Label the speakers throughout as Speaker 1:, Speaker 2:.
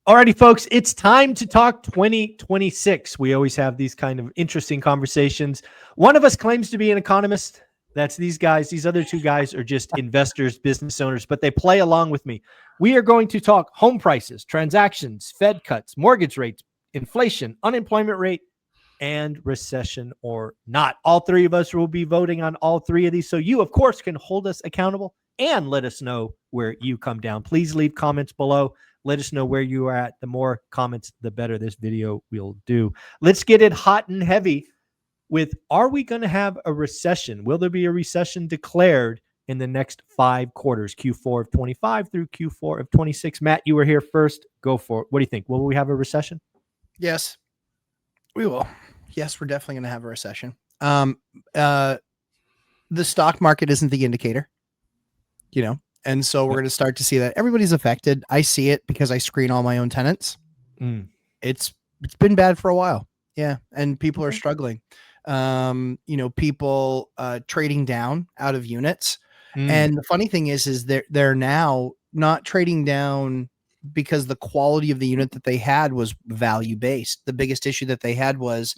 Speaker 1: Alrighty, folks, it's time to talk 2026. We always have these kind of interesting conversations. One of us claims to be an economist. That's these guys. These other two guys are just investors, business owners, but they play along with me. We are going to talk home prices, transactions, Fed cuts, mortgage rates, inflation, unemployment rate, and recession or not. All three of us will be voting on all three of these. So you, of course, can hold us accountable and let us know where you come down. Please leave comments below. Let us know where you are at. The more comments, the better this video will do. Let's get it hot and heavy with, are we going to have a recession? Will there be a recession declared in the next 5 quarters, Q4 of 25 through Q4 of 26? Matt, you were here first. Go for it. What do you think? Will we have a recession?
Speaker 2: Yes, we will. Yes, we're definitely going to have a recession. The stock market isn't the indicator, and so we're going to start to see that everybody's affected. I see it because I screen all my own tenants. It's been bad for a while. Yeah. And people are struggling. People trading down out of units. And the funny thing is they're now not trading down because the quality of the unit that they had was value based. The biggest issue that they had was,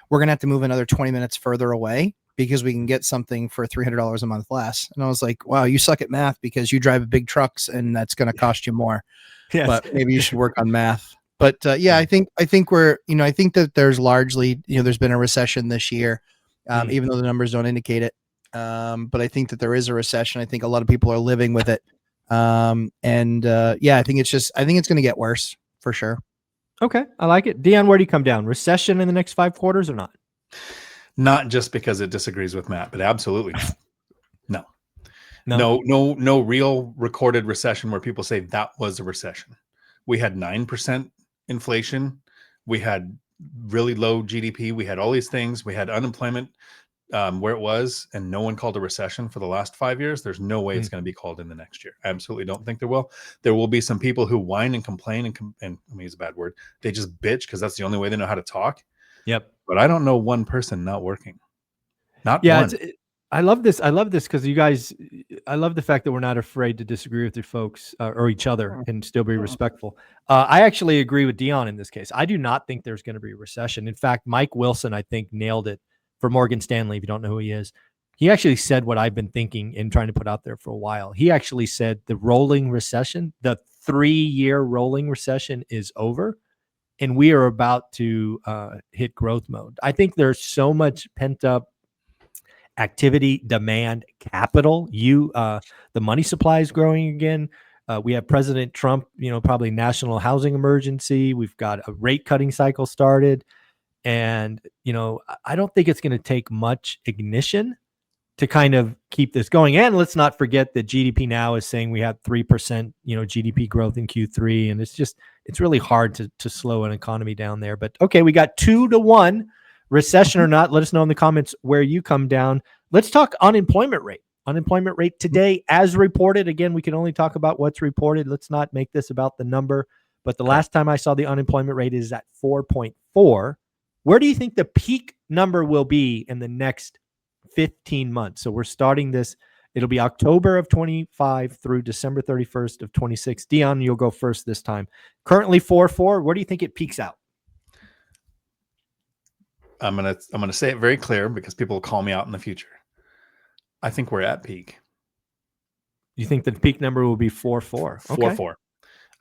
Speaker 2: we're going to have to move another 20 minutes further away because we can get something for $300 a month less. And I was like, wow, you suck at math because you drive big trucks and that's going to cost you more. Yes. But maybe you should work on math. But yeah, I think we're, I think that there's largely, there's been a recession this year, even though the numbers don't indicate it. But I think that there is a recession. I think a lot of people are living with it. Yeah, I think it's going to get worse for sure.
Speaker 1: Okay. I like it. Dion, where do you come down? Recession in the next 5 quarters or not?
Speaker 3: Not just because it disagrees with Matt, but absolutely not. No real recorded recession where people say that was a recession. We had 9% inflation. We had really low GDP. We had all these things. We had unemployment where it was, and no one called a recession for the last 5 years. There's no way it's going to be called in the next year. I absolutely don't think there will. There will be some people who whine and complain and I mean, it's a bad word. They just bitch because that's the only way they know how to talk.
Speaker 1: Yep.
Speaker 3: But I don't know one person not working. Not one.
Speaker 1: I love this. I love this because you guys, I love the fact that we're not afraid to disagree with your folks or each other and still be respectful. I actually agree with Dion in this case. I do not think there's going to be a recession. In fact, Mike Wilson, I think, nailed it for Morgan Stanley. If you don't know who he is, he actually said what I've been thinking and trying to put out there for a while. He actually said the rolling recession, the 3-year rolling recession is over. And we are about to hit growth mode. I think there's so much pent up activity, demand, capital. The money supply is growing again. We have President Trump, probably national housing emergency. We've got a rate cutting cycle started. And, I don't think it's going to take much ignition to kind of keep this going. And let's not forget that GDP now is saying we have 3%, GDP growth in Q3. And it's really hard to slow an economy down there. But okay, we got 2-1, recession or not. Let us know in the comments where you come down. Let's talk unemployment rate. Unemployment rate today, as reported. Again, we can only talk about what's reported. Let's not make this about the number. But the last time I saw the unemployment rate is at 4.4. Where do you think the peak number will be in the next 15 months? So we're starting this. It'll be October of 25 through December 31st of 26. Dion, you'll go first this time. Currently 4.4. Where do you think it peaks out?
Speaker 3: I'm gonna say it very clear because people will call me out in the future. I think we're at peak.
Speaker 1: You think the peak number will be 4.4? Okay.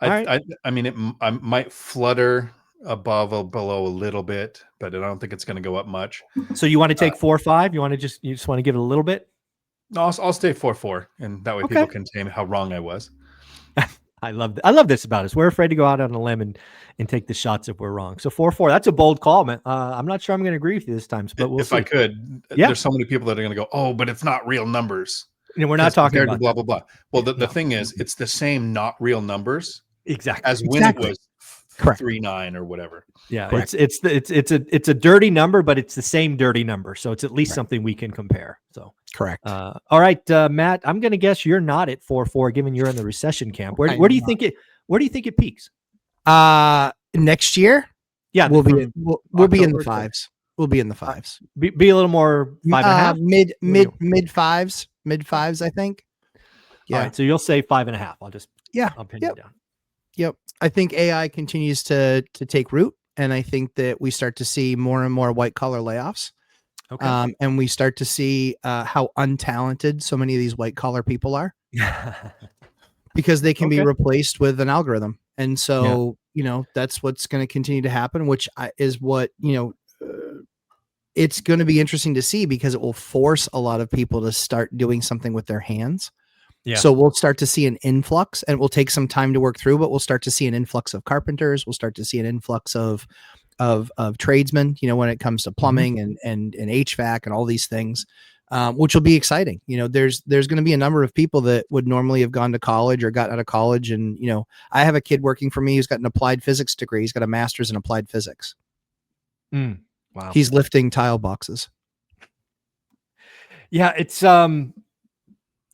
Speaker 3: 4.4. I mean, I might flutter above or below a little bit, but I don't think it's going to go up much. So
Speaker 1: you want to take 4.5? You just want to give it a little bit?
Speaker 3: No, I'll stay 4.4, and that way people can say how wrong I was.
Speaker 1: I love this about us. We're afraid to go out on a limb and take the shots if we're wrong. So 4.4, that's a bold call, man. I'm not sure I'm going to agree with you this time, but we'll see.
Speaker 3: If I could, there's so many people that are going to go, oh, but it's not real numbers.
Speaker 1: And we're not talking about
Speaker 3: blah, blah, blah. Well, the thing is, it's the same not real numbers
Speaker 1: exactly
Speaker 3: as when it was 3.9 or whatever.
Speaker 1: Yeah, it's a dirty number, but it's the same dirty number, so it's at least something we can compare. So
Speaker 2: correct.
Speaker 1: All right, Matt, I'm going to guess you're not at 4.4, given you're in the recession camp. Where do you think it? Where do you think it peaks?
Speaker 2: Next year?
Speaker 1: Yeah,
Speaker 2: we'll be in the fives. We'll be in the fives.
Speaker 1: Be a little more 5.5.
Speaker 2: Mid fives, I think.
Speaker 1: Yeah. All right, so you'll say 5.5. I'll pin you down.
Speaker 2: Yep. I think AI continues to take root, and I think that we start to see more and more white collar layoffs.
Speaker 1: Okay.
Speaker 2: And we start to see how untalented so many of these white collar people are because they can be
Speaker 1: Okay.
Speaker 2: replaced with an algorithm. And
Speaker 1: Yeah.
Speaker 2: so, that's what's going to continue to happen, which is what, it's going to be interesting to see because it will force a lot of people to start doing something with their hands.
Speaker 1: Yeah.
Speaker 2: So we'll start to see an influx, and it will take some time to work through, but we'll start to see an influx of carpenters. We'll start to see an influx of tradesmen, when it comes to plumbing and HVAC and all these things, which will be exciting. There's going to be a number of people that would normally have gone to college or gotten out of college. And, I have a kid working for me who's got an applied physics degree. He's got a master's in applied physics.
Speaker 1: Wow.
Speaker 2: He's lifting tile boxes.
Speaker 1: Yeah. It's,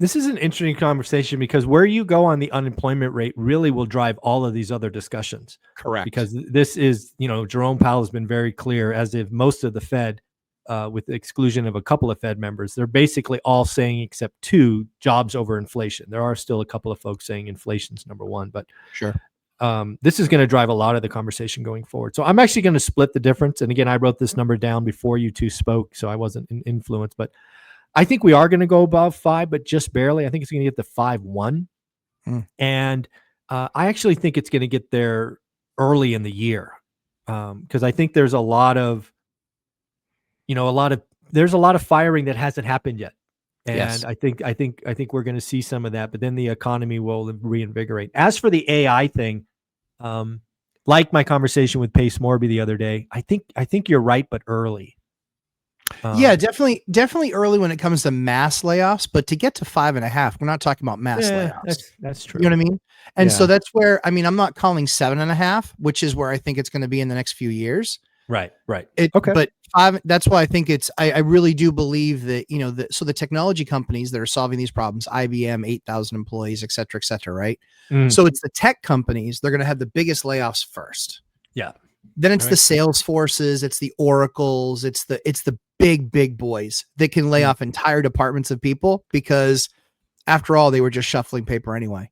Speaker 1: this is an interesting conversation because where you go on the unemployment rate really will drive all of these other discussions.
Speaker 2: Correct.
Speaker 1: Because this is, Jerome Powell has been very clear, as if most of the Fed, with the exclusion of a couple of Fed members, they're basically all saying, except two, jobs over inflation. There are still a couple of folks saying inflation's number one, but
Speaker 2: sure.
Speaker 1: This is going to drive a lot of the conversation going forward. So I'm actually going to split the difference. And again, I wrote this number down before you two spoke, so I wasn't influenced, but I think we are going to go above 5, but just barely. I think it's going to get to 5.1. And I actually think it's going to get there early in the year. Because I think there's a lot of firing that hasn't happened yet. And
Speaker 2: Yes.
Speaker 1: I think we're going to see some of that, but then the economy will reinvigorate. As for the AI thing, like my conversation with Pace Morby the other day, I think you're right, but early.
Speaker 2: Yeah, definitely early when it comes to mass layoffs, but to get to 5.5, we're not talking about mass layoffs.
Speaker 1: That's true.
Speaker 2: You know what I mean? And so
Speaker 1: Yeah.
Speaker 2: that's where, I'm not calling 7.5, which is where I think it's going to be in the next few years.
Speaker 1: Right.
Speaker 2: Okay. But 5, that's why I think I really do believe that, so the technology companies that are solving these problems, IBM, 8,000 employees, et cetera, right? So it's the tech companies, they're going to have the biggest layoffs first.
Speaker 1: Yeah.
Speaker 2: Then it's the Salesforces, it's the Oracles, it's the big boys that can lay off entire departments of people because after all, they were just shuffling paper anyway.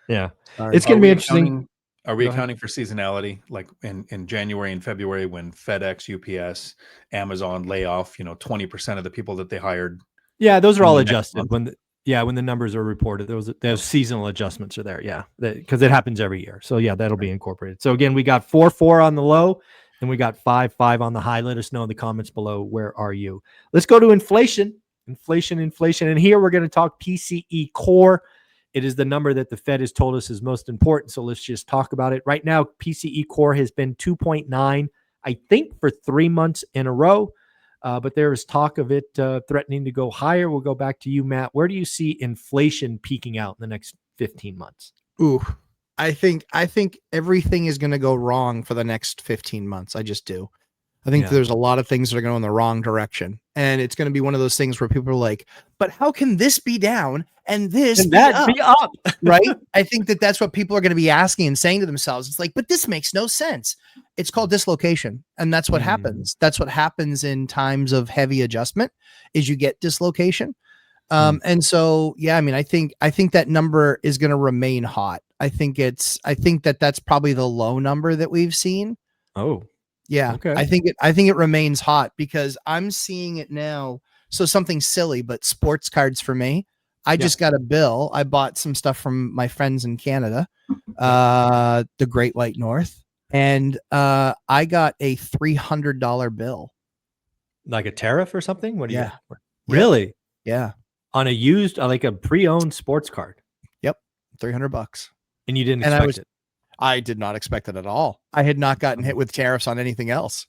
Speaker 1: Yeah. It's going to be interesting.
Speaker 3: Are we accounting for seasonality, like in January and February when FedEx, UPS, Amazon lay off, 20% of the people that they hired?
Speaker 1: Yeah, those are all adjusted when the numbers are reported. Those seasonal adjustments are there. Yeah, because it happens every year. So yeah, that'll be incorporated. So again, we got 4.4 on the low, and we got 5.5 on the high. Let us know in the comments below, where are you? Let's go to inflation. And here we're going to talk PCE core. It is the number that the Fed has told us is most important. So let's just talk about it. Right now, PCE core has been 2.9, I think, for 3 months in a row. But there is talk of it threatening to go higher. We'll go back to you, Matt. Where do you see inflation peaking out in the next 15 months?
Speaker 2: Ooh, I think everything is going to go wrong for the next 15 months. I just do. I think there's a lot of things that are going in the wrong direction. And it's going to be one of those things where people are like, but how can this be down and this be up? Right? I think that's what people are going to be asking and saying to themselves. It's like, but this makes no sense. It's called dislocation. And that's what happens. That's what happens in times of heavy adjustment is you get dislocation. And so, yeah, I think that number is going to remain hot. I think that's probably the low number that we've seen.
Speaker 1: Oh,
Speaker 2: yeah.
Speaker 1: Okay.
Speaker 2: I think it remains hot because I'm seeing it now. So something silly, but sports cards for me. I just got a bill. I bought some stuff from my friends in Canada, the Great White North, and I got a $300 bill.
Speaker 1: Like a tariff or something? What do you?
Speaker 2: Really?
Speaker 1: Yeah. On a used, like a pre-owned sports card.
Speaker 2: Yep. $300.
Speaker 1: And you didn't expect it.
Speaker 2: I did not expect it at all. I had not gotten hit with tariffs on anything else.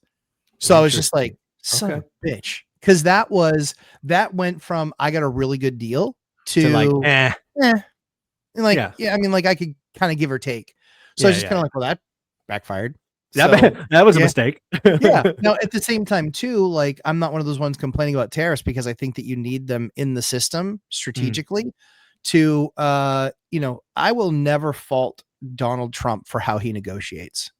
Speaker 2: So I was just like, son of a bitch. Because that went from I got a really good deal to like, And like, I could kind of give or take. So I was just kind of like, well, that backfired.
Speaker 1: That was a mistake.
Speaker 2: Yeah. Now, at the same time, too, like, I'm not one of those ones complaining about tariffs because I think that you need them in the system strategically to, I will never fault Donald Trump for how he negotiates.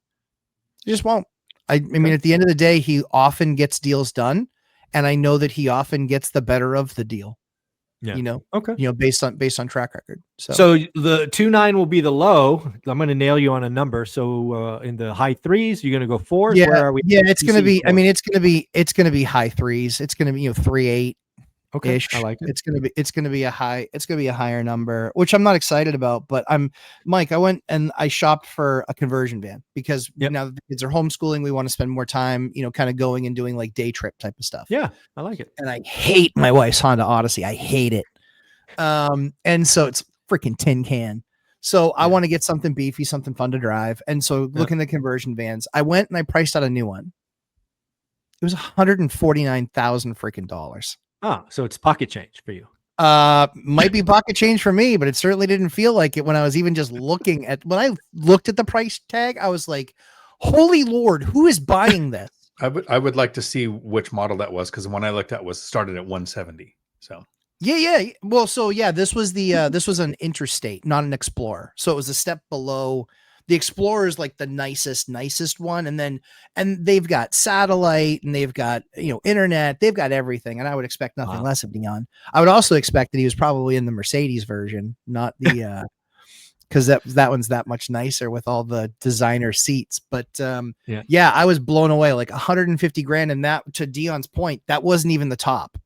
Speaker 2: You just won't. I mean, at the end of the day, he often gets deals done, and I know that he often gets the better of the deal.
Speaker 1: Yeah.
Speaker 2: You know,
Speaker 1: Okay.
Speaker 2: based on track record.
Speaker 1: So the 2.9 will be the low. I'm going to nail you on a number. So in the high threes, you're going to go fours.
Speaker 2: Yeah,
Speaker 1: Where are we?
Speaker 2: yeah, it's going to be. I
Speaker 1: four.
Speaker 2: mean, it's going to be high threes. It's going to be 3.8.
Speaker 1: Okay,
Speaker 2: Ish.
Speaker 1: I like it.
Speaker 2: It's going to be a higher number, which I'm not excited about. But Mike. I went and I shopped for a conversion van because now that the kids are homeschooling, we want to spend more time, kind of going and doing like day trip type of stuff.
Speaker 1: Yeah, I like it.
Speaker 2: And I hate my wife's Honda Odyssey. I hate it. And so it's freaking tin can. So I want to get something beefy, something fun to drive. And so looking at conversion vans, I went and I priced out a new one. It was $149,000 freaking dollars.
Speaker 1: Oh, so it's pocket change for you.
Speaker 2: Might be pocket change for me, but it certainly didn't feel like it when I was even just looking at when I looked at the price tag. I was like, "Holy Lord, who is buying this?"
Speaker 3: I would like to see which model that was, because the one I looked at was started at 170. So
Speaker 2: yeah. Well, so yeah, this was this was an Interstate, not an Explorer. So it was a step below. The Explorer is like the nicest one. And they've got satellite and they've got, internet, they've got everything. And I would expect nothing less of Dion. I would also expect that he was probably in the Mercedes version, not the, cause that one's that much nicer with all the designer seats. But, I was blown away, like 150 grand. And that, to Dion's point, that wasn't even the top.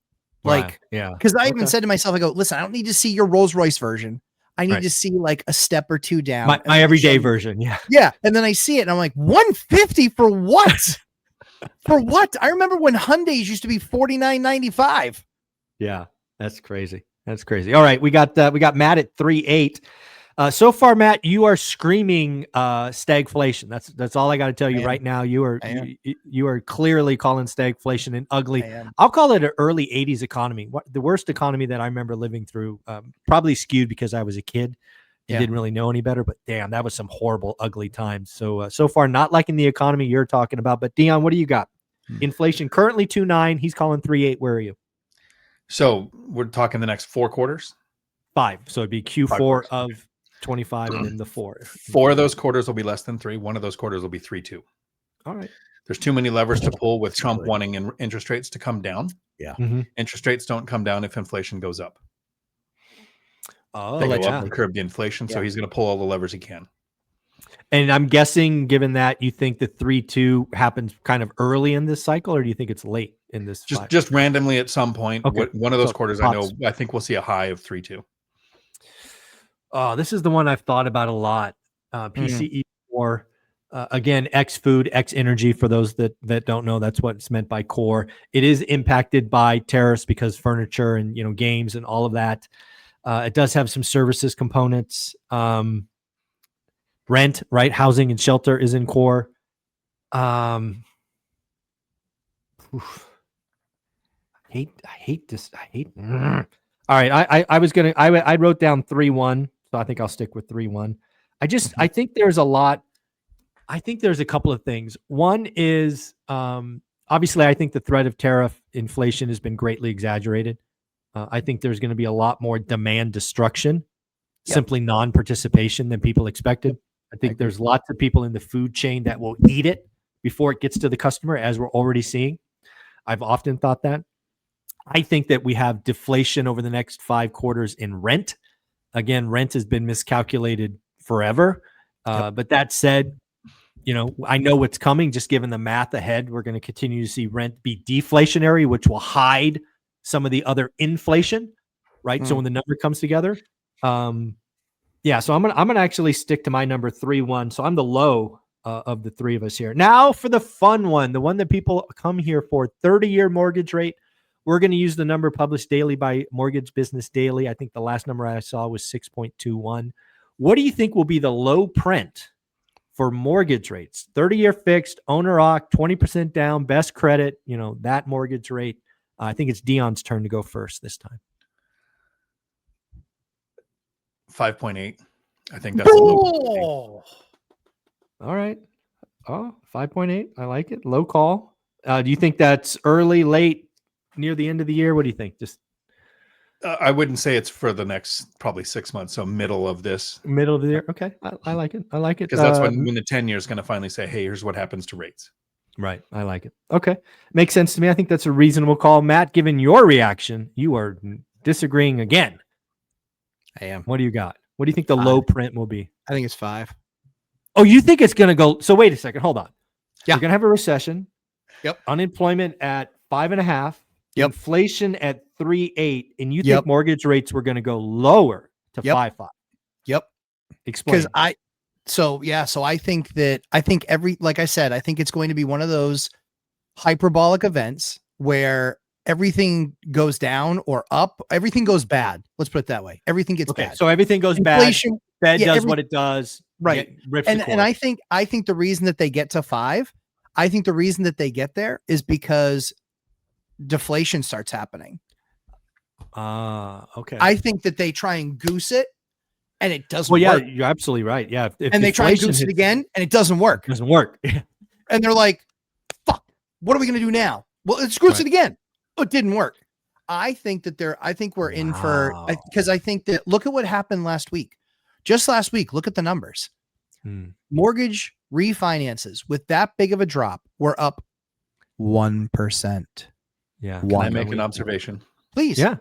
Speaker 2: Like, cause I even said to myself, I go, listen, I don't need to see your Rolls Royce version. I need to see like a step or two down.
Speaker 1: My everyday version. Yeah.
Speaker 2: Yeah. And then I see it and I'm like, 150 for what? For what? I remember when Hyundais used to be $49.95.
Speaker 1: Yeah. That's crazy. All right. We got Matt at 3.8. So far, Matt, you are screaming stagflation. That's all I got to tell you right now. You are clearly calling stagflation an ugly. I'll call it an early 80s economy. The worst economy that I remember living through. Probably skewed because I was a kid and didn't really know any better. But damn, that was some horrible, ugly times. So far, not liking the economy you're talking about. But Dion, what do you got? Inflation currently 2.9. He's calling 3.8. Where are you?
Speaker 3: So we're talking the next 4 quarters.
Speaker 1: 5. So it'd be Q4 of 25 and then the 4.
Speaker 3: 4 of those quarters will be less than 3. One of those quarters will be 3.2.
Speaker 1: All right.
Speaker 3: There's too many levers to pull with Trump wanting interest rates to come down.
Speaker 2: Yeah.
Speaker 3: Interest rates don't come down if inflation goes up.
Speaker 1: Oh,
Speaker 3: they go up and curb the inflation. So he's going to pull all the levers he can.
Speaker 1: And I'm guessing, given that, you think the 3.2 happens kind of early in this cycle, or do you think it's late in this?
Speaker 3: Just randomly at some point.
Speaker 1: Okay.
Speaker 3: One of those quarters, I think we'll see a high of 3.2.
Speaker 1: Oh, this is the one I've thought about a lot. PCE 4, again, X food, X energy. For those that don't know, that's what's meant by core. It is impacted by tariffs because furniture and games and all of that. It does have some services components. Rent, right? Housing and shelter is in core. I hate this. All right, I wrote down 3.1. So I think I'll stick with 3.1. I think there's a lot. I think there's a couple of things. One is, obviously, I think the threat of tariff inflation has been greatly exaggerated. I think there's going to be a lot more demand destruction, simply non-participation than people expected. I think there's lots of people in the food chain that will eat it before it gets to the customer, as we're already seeing. I've often thought that. I think that we have deflation over the next 5 quarters in rent. Again, rent has been miscalculated forever. But that said, I know what's coming. Just given the math ahead, we're going to continue to see rent be deflationary, which will hide some of the other inflation, right? So when the number comes together, so I'm gonna actually stick to my number 3.1. So I'm the low of the 3 of us here. Now for the fun one, the one that people come here for, 30-year mortgage rate. We're going to use the number published daily by Mortgage Business Daily. I think the last number I saw was 6.21. What do you think will be the low print for mortgage rates? 30-year fixed, owner-occ, 20% down, best credit, that mortgage rate. I think it's Dion's turn to go first this time.
Speaker 3: 5.8. I think that's a low.
Speaker 1: All right. 5.8. I like it. Low call. Do you think that's early, late, near the end of the year? What do you think? Just
Speaker 3: I wouldn't say it's for the next probably 6 months. So middle of this.
Speaker 1: Middle of the year. Okay. I like it.
Speaker 3: Because that's when the 10-year is going to finally say, hey, here's what happens to rates.
Speaker 1: Right. I like it. Okay. Makes sense to me. I think that's a reasonable call. Matt, given your reaction, you are disagreeing again.
Speaker 2: I am.
Speaker 1: What do you got? What do you think the low print will be?
Speaker 2: I think it's 5.
Speaker 1: Oh, you think it's going to go? So wait a second. Hold on.
Speaker 2: Yeah.
Speaker 1: We're going to have a recession.
Speaker 2: Yep.
Speaker 1: Unemployment at 5.5.
Speaker 2: Yep.
Speaker 1: Inflation at 3.8. And you
Speaker 2: Yep.
Speaker 1: think mortgage rates were going to go lower to 5.5?
Speaker 2: Yep.
Speaker 1: Explain.
Speaker 2: So I think like I said, I think it's going to be one of those hyperbolic events where everything goes down or up, everything goes bad. Let's put it that way. Everything gets bad.
Speaker 1: So everything goes
Speaker 2: Inflation,
Speaker 1: bad. Fed does what it does.
Speaker 2: Right. And I think the reason that they get to 5, I think the reason that they get there is because deflation starts happening.
Speaker 1: Okay.
Speaker 2: I think that they try and goose it and it doesn't
Speaker 1: work.
Speaker 2: work.
Speaker 1: You're absolutely right. Yeah.
Speaker 2: And they try and goose it again and it doesn't work.
Speaker 1: Doesn't work.
Speaker 2: And they're like, fuck, what are we going to do now? Well, let's goose it again. Oh, it didn't work. I think we're in for, because I think that, look at what happened last week. Just last week, look at the numbers. Mortgage refinances with that big of a drop were up 1%.
Speaker 1: Yeah.
Speaker 3: Can I make an observation?
Speaker 2: Please.
Speaker 1: Yeah.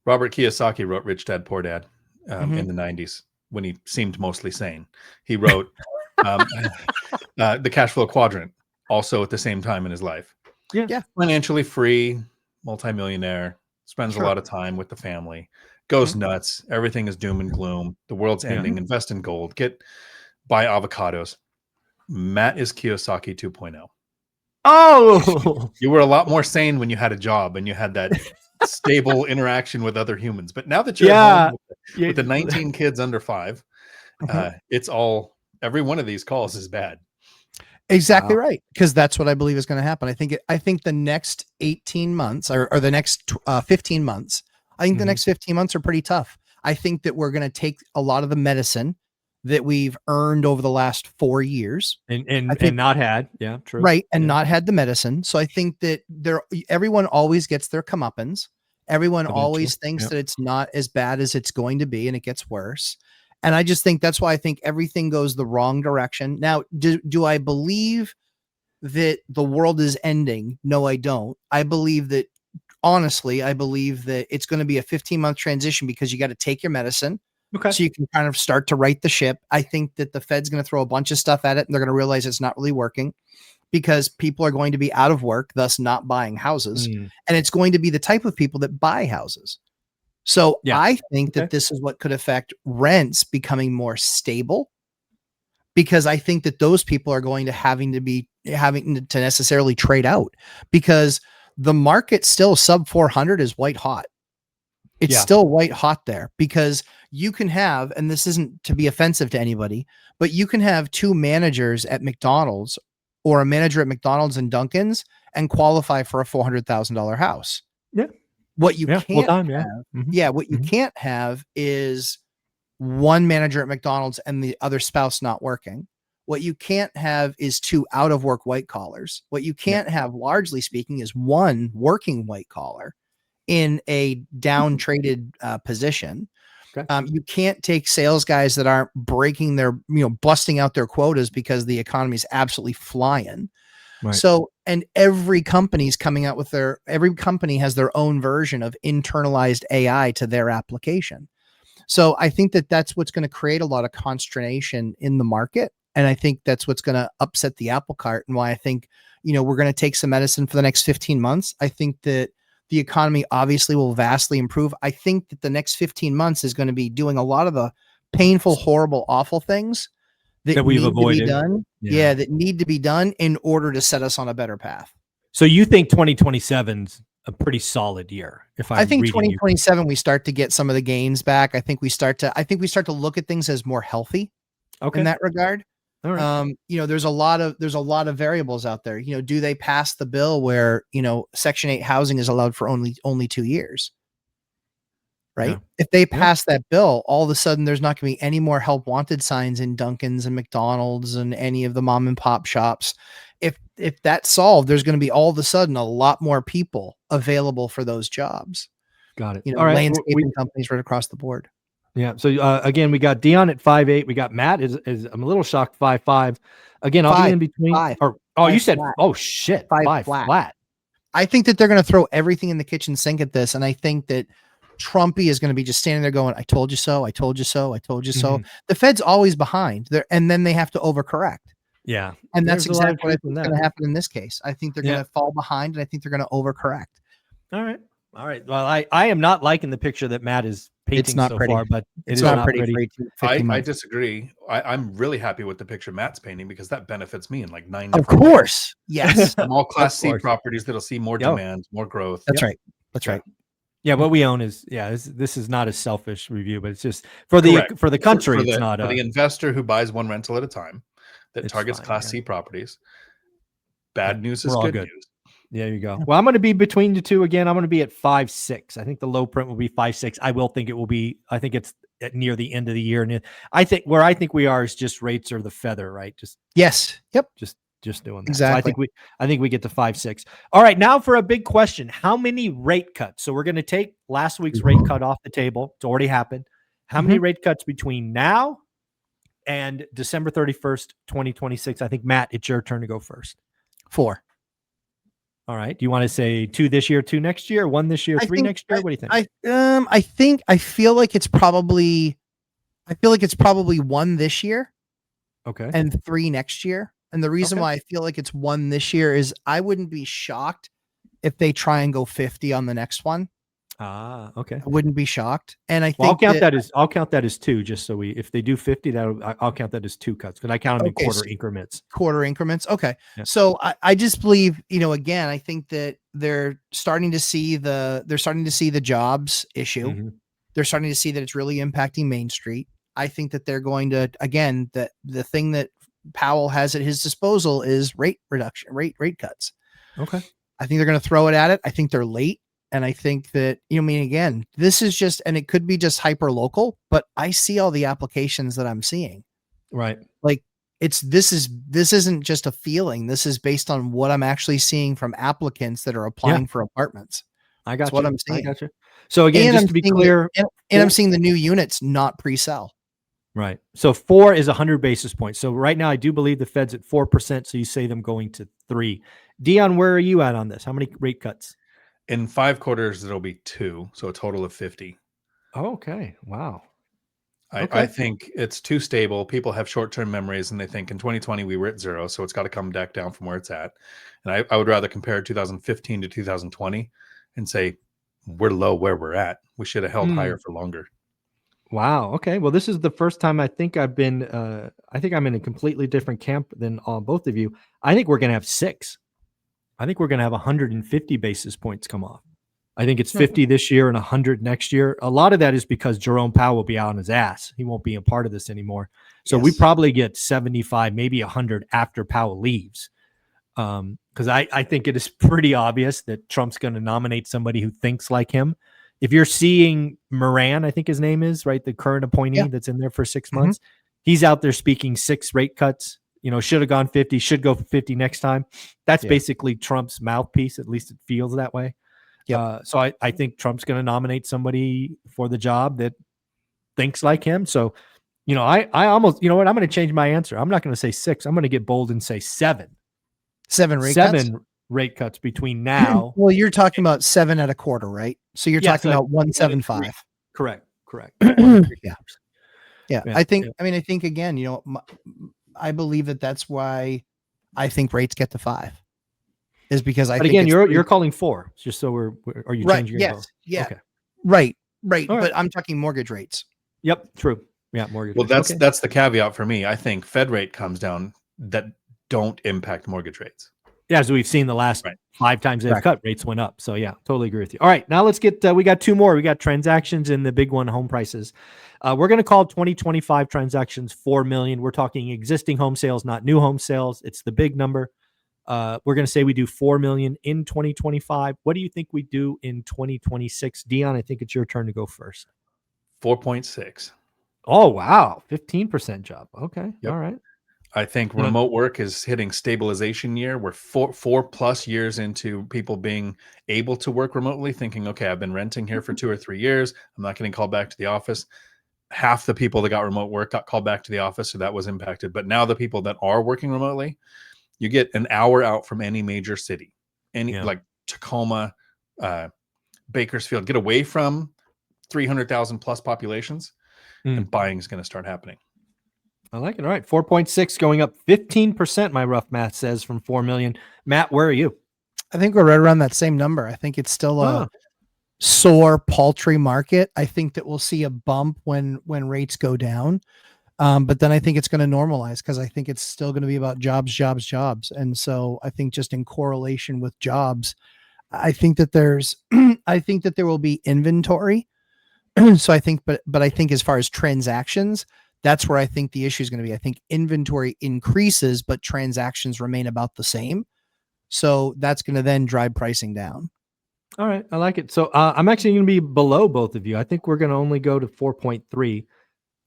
Speaker 3: Robert Kiyosaki wrote Rich Dad, Poor Dad in the 90s when he seemed mostly sane. He wrote the cash flow quadrant also at the same time in his life.
Speaker 2: Yeah.
Speaker 3: Financially free, multimillionaire, spends a lot of time with the family, goes nuts. Everything is doom and gloom. The world's ending. Invest in gold. Buy avocados. Matt is Kiyosaki 2.0.
Speaker 1: Oh,
Speaker 3: you were a lot more sane when you had a job and you had that stable interaction with other humans. But now that you're at home with the 19 kids under 5, it's all, every one of these calls is bad.
Speaker 2: Exactly right. Because that's what I believe is going to happen. I think the next 18 months or the next 15 months, I think the next 15 months are pretty tough. I think that we're going to take a lot of the medicine that we've earned over the last 4 years
Speaker 1: and not had. Yeah, true.
Speaker 2: Right. And not had the medicine. So I think that everyone always gets their comeuppance. Everyone always thinks that it's not as bad as it's going to be and it gets worse. And I just think that's why I think everything goes the wrong direction. Now, do I believe that the world is ending? No, I don't. I believe that, honestly, I believe that it's going to be a 15-month transition because you got to take your medicine.
Speaker 1: Okay.
Speaker 2: So you can kind of start to right the ship. I think that the Fed's going to throw a bunch of stuff at it and they're going to realize it's not really working because people are going to be out of work, thus not buying houses. And it's going to be the type of people that buy houses. So I think that this is what could affect rents becoming more stable because I think that those people are going to having to necessarily trade out because the market still sub 400 is white hot. It's still white hot there because you can have, and this isn't to be offensive to anybody, but you can have 2 managers at McDonald's or a manager at McDonald's and Dunkin's and qualify for a $400,000 house.
Speaker 1: Yeah.
Speaker 2: What you can't have, what you
Speaker 1: Mhm.
Speaker 2: can't have is one manager at McDonald's and the other spouse not working. What you can't have is 2 out of work white collars. What you can't have, largely speaking, is one working white collar in a down traded position.
Speaker 1: Okay.
Speaker 2: You can't take sales guys that aren't breaking their, busting out their quotas because the economy is absolutely flying.
Speaker 1: Right.
Speaker 2: So, and every company's coming out with every company has their own version of internalized AI to their application. So I think that that's what's going to create a lot of consternation in the market. And I think that's what's going to upset the apple cart and why I think, we're going to take some medicine for the next 15 months. I think that the economy obviously will vastly improve. I think that the next 15 months is going to be doing a lot of the painful, horrible, awful things that
Speaker 1: we've
Speaker 2: need
Speaker 1: avoided.
Speaker 2: to be done.
Speaker 1: Yeah.
Speaker 2: That need to be done in order to set us on a better path.
Speaker 1: So you think 2027's a pretty solid year?
Speaker 2: I think 2027 we start to get some of the gains back. I think we start to look at things as more healthy in that regard.
Speaker 1: All right.
Speaker 2: There's a lot of variables out there. Do they pass the bill where, Section 8 housing is allowed for only 2 years? Right. Yeah. If they pass that bill, all of a sudden there's not going to be any more help wanted signs in Dunkin's and McDonald's and any of the mom and pop shops. If that's solved, there's going to be all of a sudden a lot more people available for those jobs.
Speaker 1: Got it.
Speaker 2: All right. Landscaping companies right across the board.
Speaker 1: Yeah. So again, we got Dion at 5'8". We got Matt is I'm a little shocked 5'5". Again, I'll be in between. You said flat. Oh shit, 5 flat.
Speaker 2: I think that they're going to throw everything in the kitchen sink at this, and I think that Trumpy is going to be just standing there going, I told you so, I told you so, I told you so.
Speaker 1: Mhm.
Speaker 2: The Fed's always behind there, and then they have to overcorrect.
Speaker 1: Yeah.
Speaker 2: And that's
Speaker 1: There's a lot of
Speaker 2: exactly what I
Speaker 1: truth in
Speaker 2: think is
Speaker 1: that.
Speaker 2: going to happen in this case. I think they're
Speaker 1: Yeah.
Speaker 2: going to fall behind, and I think they're going to overcorrect.
Speaker 1: All right. All right. Well, I am not liking the picture that Matt is painting
Speaker 2: not
Speaker 1: so
Speaker 2: pretty.
Speaker 1: far, but it
Speaker 2: It's
Speaker 1: is
Speaker 2: not pretty
Speaker 1: pretty.
Speaker 2: for 15
Speaker 3: I
Speaker 2: months.
Speaker 3: disagree. I'm really happy with the picture Matt's painting because that benefits me in like 9
Speaker 2: Of
Speaker 3: different ways.
Speaker 2: course. Yes.
Speaker 3: Small Class
Speaker 1: Of
Speaker 3: C
Speaker 1: course.
Speaker 3: properties that'll see more
Speaker 1: Yo.
Speaker 3: demand, more growth.
Speaker 2: That's
Speaker 1: Yep.
Speaker 2: right. That's right.
Speaker 1: Yeah, what we own is this is not a selfish review, but it's just for the
Speaker 3: Correct.
Speaker 1: for the country.
Speaker 3: For
Speaker 1: it's
Speaker 3: the,
Speaker 1: not
Speaker 3: for the investor who buys one rental at a time that
Speaker 1: It's
Speaker 3: targets
Speaker 1: fine,
Speaker 3: Class
Speaker 1: yeah.
Speaker 3: C properties. Bad news is
Speaker 1: we're all
Speaker 3: good
Speaker 1: good.
Speaker 3: news.
Speaker 1: There you go. Well, I'm going to be between the two again. I'm going to be at 5.6. I think the low print will be 5.6. I will think it will be. I think it's at near the end of the year, and I think we are is just rates are the feather, right? Just
Speaker 2: Yes. Yep.
Speaker 1: just doing that.
Speaker 2: Exactly.
Speaker 1: So I think we get to 5.6. All right, now for a big question: how many rate cuts? So we're going to take last week's rate cut off the table. It's already happened. How many rate cuts between now and December 31st, 2026? I think Matt, it's your turn to go first.
Speaker 2: 4.
Speaker 1: All right. Do you want to say 2 this year, 2 next year, 1 this year, 3 next year? What do you think?
Speaker 2: I feel like it's probably 1 this year
Speaker 1: Okay.
Speaker 2: and 3 next year. And the reason
Speaker 1: Okay.
Speaker 2: why I feel like it's 1 this year is I wouldn't be shocked if they try and go 50 on the next one.
Speaker 1: Okay.
Speaker 2: I wouldn't be shocked. And I
Speaker 1: Well,
Speaker 2: think
Speaker 1: I'll count that as 2, just so if they do 50, I'll count that as 2 cuts because I count them in quarter increments.
Speaker 2: Quarter increments. Okay.
Speaker 1: Yeah.
Speaker 2: So I just believe, again, I think that they're starting to see the jobs issue.
Speaker 1: Mm-hmm.
Speaker 2: They're starting to see that it's really impacting Main Street. I think that they're going to, again, that the thing that Powell has at his disposal is rate reduction, rate cuts.
Speaker 1: Okay.
Speaker 2: I think they're going to throw it at it. I think they're late. And I think that, again, this is just, and it could be just hyper local, but I see all the applications that I'm seeing.
Speaker 1: Right.
Speaker 2: Like this isn't just a feeling. This is based on what I'm actually seeing from applicants that are applying for apartments.
Speaker 1: I got
Speaker 2: That's what I'm seeing.
Speaker 1: I got you. So again,
Speaker 2: And
Speaker 1: just
Speaker 2: I'm
Speaker 1: to be
Speaker 2: seeing
Speaker 1: clear,
Speaker 2: I'm seeing the new units not pre-sell.
Speaker 1: right. So 4 is 100 basis points. So right now I do believe the Fed's at 4%. So you say them going to 3. Dion, where are you at on this? How many rate cuts?
Speaker 3: In 5 quarters, it'll be 2, so a total of 50.
Speaker 1: Oh, okay. Wow.
Speaker 3: I think it's too stable. People have short-term memories, and they think in 2020 we were at 0, so it's got to come back down from where it's at. And I would rather compare 2015 to 2020 and say we're low where we're at. We should have held higher for longer.
Speaker 1: Wow. Okay. Well, this is the first time I think I've been. I think I'm in a completely different camp than both of you. I think we're going to have 6. I think we're going to have 150 basis points come off. I think it's 50 this year and 100 next year. A lot of that is because Jerome Powell will be out on his ass. He won't be a part of this anymore. So we probably get 75, maybe 100 after Powell leaves. Because I think it is pretty obvious that Trump's going to nominate somebody who thinks like him. If you're seeing Moran, I think his name is, right, the current appointee that's in there for 6 months, he's out there speaking 6 rate cuts. Should have gone 50, should go 50 next time. That's basically Trump's mouthpiece. At least it feels that way. Yep. So I think Trump's going to nominate somebody for the job that thinks like him. So, I almost, I'm going to change my answer. I'm not going to say 6. I'm going to get bold and say 7.
Speaker 2: 7 rate cuts?
Speaker 1: 7 rate cuts between now.
Speaker 2: Well, you're talking about 7 at a quarter, right? So you're talking about 175.
Speaker 1: Correct.
Speaker 2: Yeah. I think again, I believe that's why I think rates get to 5 is because I think
Speaker 1: you're calling 4 just so are you changing your vote?
Speaker 2: Yeah.
Speaker 1: Okay.
Speaker 2: Right.
Speaker 1: Right.
Speaker 2: But I'm talking mortgage rates.
Speaker 1: Yep. True. Yeah. Mortgage.
Speaker 3: Well,
Speaker 1: rates.
Speaker 3: that's the caveat for me. I think Fed rate comes down that don't impact mortgage rates.
Speaker 1: Yeah, as we've seen the last 5 times they've cut, rates went up. So yeah, totally agree with you. All right, now let's get, we got 2 more. We got transactions and the big one, home prices. We're going to call 2025 transactions 4 million. We're talking existing home sales, not new home sales. It's the big number. We're going to say we do 4 million in 2025. What do you think we do in 2026? Dion, I think it's your turn to go first.
Speaker 3: 4.6.
Speaker 1: Oh, wow. 15% job. Okay.
Speaker 3: Yep.
Speaker 1: All right.
Speaker 3: I think remote work is hitting stabilization year. We're 4+ years into people being able to work remotely, thinking, okay, I've been renting here for 2 or 3 years. I'm not getting called back to the office. Half the people that got remote work got called back to the office, so that was impacted. But now the people that are working remotely, you get an hour out from any major city, like Tacoma, Bakersfield, get away from 300,000 plus populations, and buying is going to start happening.
Speaker 1: I like it. All right. 4.6 going up 15%. My rough math says from 4 million. Matt, where are you?
Speaker 2: I think we're right around that same number. I think it's still a sore, paltry market. I think that we'll see a bump when rates go down. But then I think it's going to normalize because I think it's still going to be about jobs. And so I think just in correlation with jobs, I think that I think that there will be inventory. So I think, but I think as far as transactions, that's where I think the issue is going to be. I think inventory increases, but transactions remain about the same. So that's going to then drive pricing down.
Speaker 1: All right. I like it. So I'm actually going to be below both of you. I think we're going to only go to 4.3.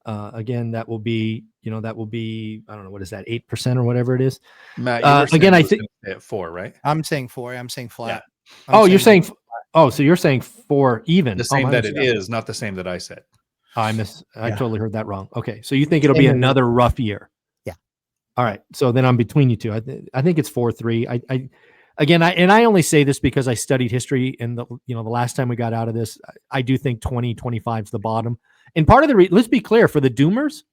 Speaker 1: Again, that will be, I don't know, what is that, 8% or whatever it is.
Speaker 3: Matt, you were
Speaker 1: again, I think
Speaker 3: at 4, right?
Speaker 2: I'm saying 4. I'm saying flat.
Speaker 1: Yeah. You're saying, so you're saying 4 even.
Speaker 3: The same that it is, not the same that I said.
Speaker 1: I totally heard that wrong. Okay. So you think it'll be another rough year?
Speaker 2: Yeah.
Speaker 1: All right. So then I'm between you two. I think it's 4.3. I only say this because I studied history, and the last time we got out of this, I do think 2025 is the bottom. And part of the let's be clear, for the doomers,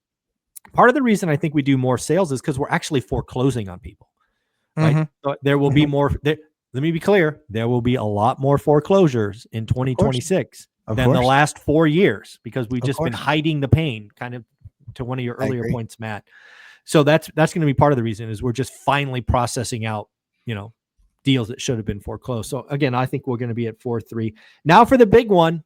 Speaker 1: part of the reason I think we do more sales is because we're actually foreclosing on people. Right. Mm-hmm. So there will be more. Let me be clear. There will be a lot more foreclosures in 2026 than the last 4 years, because we've just been hiding the pain, kind of to one of your earlier points, Matt. So that's going to be part of the reason, is we're just finally processing out, deals that should have been foreclosed. So again, I think we're going to be at 4.3. Now for the big one,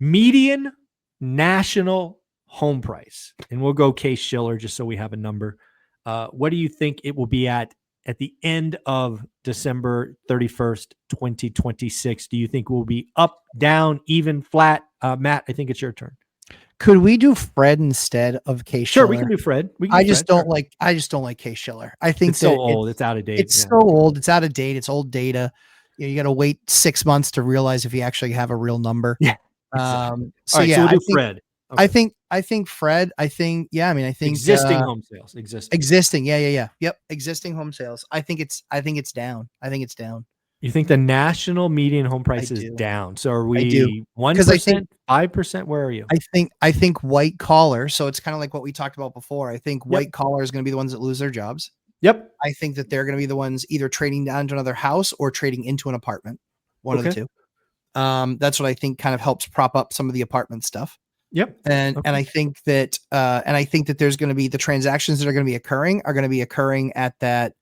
Speaker 1: median national home price. And we'll go Case-Shiller just so we have a number. What do you think it will be at the end of December 31st, 2026? Do you think we'll be up, down, even, flat? Matt, I think it's your turn.
Speaker 2: Could we do Fred instead of Case-Shiller?
Speaker 1: Sure, we can do Fred.
Speaker 2: I just don't like Case-Shiller. I think
Speaker 1: it's so old. It's out of date.
Speaker 2: It's so old. It's out of date. It's old data. You got to wait 6 months to realize if you actually have a real number.
Speaker 1: Yeah. Exactly.
Speaker 2: So
Speaker 1: right,
Speaker 2: yeah,
Speaker 1: so we'll do Fred. Okay.
Speaker 2: I think Fred. I think
Speaker 1: existing home sales.
Speaker 2: Existing. Yeah. Yep. Existing home sales. I think it's down.
Speaker 1: You think the national median home price is down? So are we 1%, 5%? Where are you?
Speaker 2: I think white collar. So it's kind of like what we talked about before. I think white collar is going to be the ones that lose their jobs.
Speaker 1: Yep.
Speaker 2: I think that they're going to be the ones either trading down to another house or trading into an apartment. One of the two. That's what I think kind of helps prop up some of the apartment stuff.
Speaker 1: Yep.
Speaker 2: And I think that there's going to be the transactions that are going to be occurring at that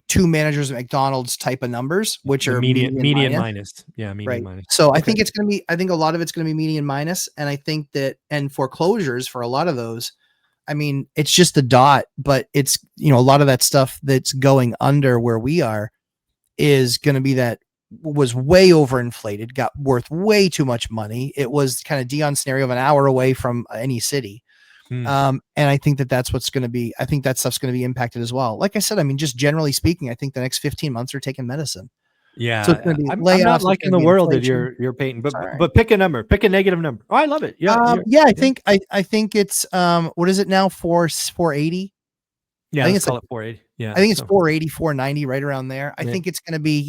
Speaker 2: 2 managers at McDonald's type of numbers, which are median
Speaker 1: minus. Yeah, median minus.
Speaker 2: So I think a lot of it's going to be median minus, and I think that, and foreclosures for a lot of those, I mean, it's just a dot, but it's, a lot of that stuff that's going under where we are is going to be that was way overinflated, got worth way too much money. It was kind of Dion scenario of an hour away from any city. And I think that's what's going to be, I think that stuff's going to be impacted as well. Like I said, I mean, just generally speaking, I think the next 15 months are taking medicine.
Speaker 1: Yeah.
Speaker 2: So it's going to be
Speaker 1: I'm not liking the world that you're painting, but pick a number, pick a negative number. Oh, I love it. Yeah.
Speaker 2: I think it's, what is it now? 480.
Speaker 1: Yeah. I think it's 480. Yeah.
Speaker 2: I think it's 480, 490, right around there. I think it's going to be,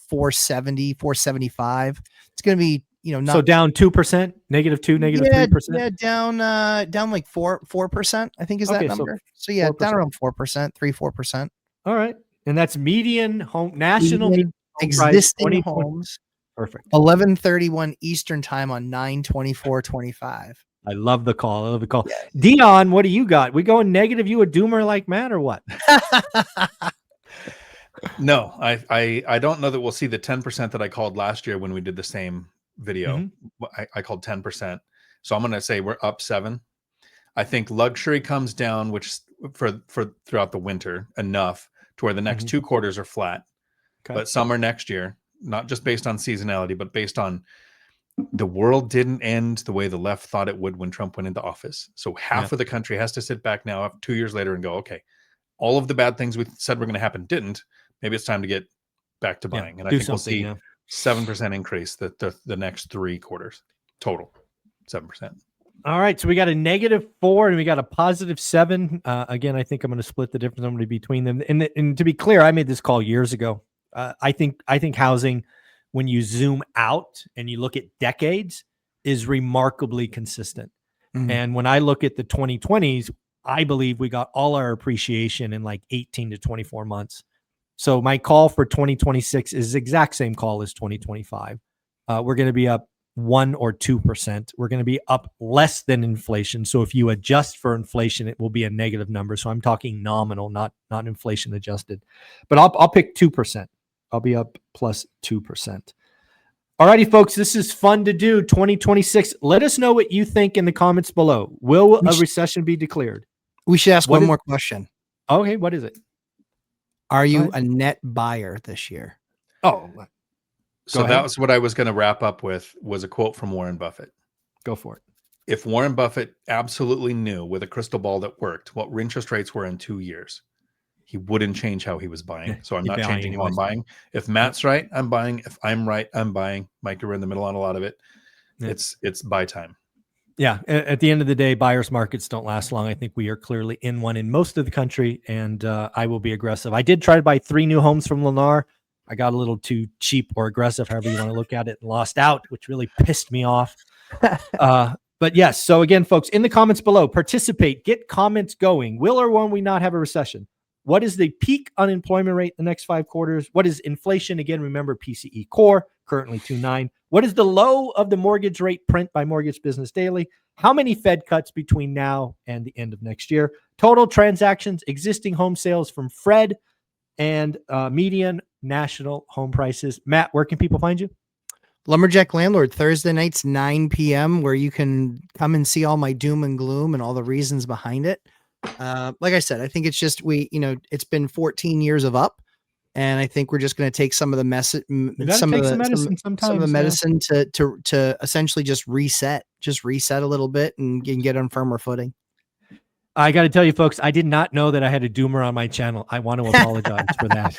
Speaker 2: 470, 475. It's going to be, not
Speaker 1: so down 2%, -2, -3%.
Speaker 2: Yeah, down like 4%, I think is that number. So yeah, 4%. Down around 4%, 3-4%.
Speaker 1: All right. And that's median home national median
Speaker 2: existing homes.
Speaker 1: Perfect.
Speaker 2: 11:31 Eastern time on 9/24/25.
Speaker 1: I love the call.
Speaker 2: Yeah.
Speaker 1: Dion, what do you got? We going negative? You a doomer like Matt or what?
Speaker 3: No, I don't know that we'll see the 10% that I called last year when we did the same video. Mm-hmm. I called 10%. So I'm going to say we're up 7. I think luxury comes down, which for throughout the winter enough to where the next 2 quarters are flat. Okay. But summer next year, not just based on seasonality, but based on the world didn't end the way the left thought it would when Trump went into office. So half of the country has to sit back now 2 years later and go, okay, all of the bad things we said were going to happen didn't. Maybe it's time to get back to buying. And I think we'll see 7% increase the next 3 quarters total, 7%.
Speaker 1: All right. So we got a -4 and we got a +7. Again, I think I'm going to split the difference between them. And to be clear, I made this call years ago. I think housing when you zoom out and you look at decades, is remarkably consistent. And when I look at the 2020s, I believe we got all our appreciation in like 18 to 24 months. So my call for 2026 is the exact same call as 2025. We're going to be up 1 or 2%. We're going to be up less than inflation. So if you adjust for inflation, it will be a negative number. So I'm talking nominal, not inflation adjusted. But I'll pick 2%. I'll be up plus 2%. All righty, folks, this is fun to do. 2026. Let us know what you think in the comments below. Will a recession be declared?
Speaker 2: We should ask one more question.
Speaker 1: Okay, what is it?
Speaker 2: Are you a net buyer this year?
Speaker 1: Oh,
Speaker 3: so that was what I was going to wrap up with, was a quote from Warren Buffett.
Speaker 1: Go for it.
Speaker 3: If Warren Buffett absolutely knew with a crystal ball that worked what interest rates were in 2 years, he wouldn't change how he was buying. So I'm not changing how I'm buying. If Matt's right, I'm buying. If I'm right, I'm buying. Mike, you're in the middle on a lot of it. Yeah. It's buy time.
Speaker 1: Yeah. At the end of the day, buyers markets don't last long. I think we are clearly in one in most of the country, and I will be aggressive. I did try to buy 3 new homes from Lennar. I got a little too cheap or aggressive, however you want to look at it, and lost out, which really pissed me off. But yes. So again, folks, in the comments below, participate, get comments going. Will or won't we not have a recession? What is the peak unemployment rate in the next 5 quarters? What is inflation? Again, remember PCE core, currently 2.9. What is the low of the mortgage rate print by Mortgage Business Daily? How many Fed cuts between now and the end of next year? Total transactions, existing home sales from Fred, and median national home prices. Matt, where can people find you?
Speaker 2: Lumberjack Landlord, Thursday nights, 9 p.m., where you can come and see all my doom and gloom and all the reasons behind it. Like I said, I think it's just, it's been 14 years of up, and I think we're just going to take some of the medicine to essentially just reset a little bit and get on firmer footing.
Speaker 1: I got to tell you, folks, I did not know that I had a doomer on my channel. I want to apologize for that.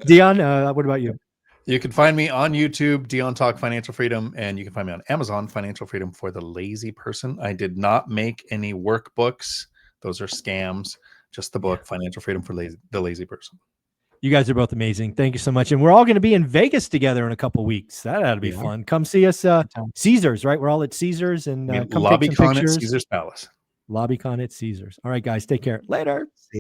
Speaker 1: Dion, what about you?
Speaker 3: You can find me on YouTube, Dion Talk Financial Freedom, and you can find me on Amazon, Financial Freedom for the Lazy Person. I did not make any workbooks. Those are scams. Just the book, Financial Freedom for the Lazy Person.
Speaker 1: You guys are both amazing. Thank you so much. And we're all going to be in Vegas together in a couple weeks. That ought to be fun. Come see us. Caesars, right? We're all at Caesars, and come take some pictures.
Speaker 3: At Caesars Palace.
Speaker 1: LobbyCon at Caesars. All right, guys, take care. Later.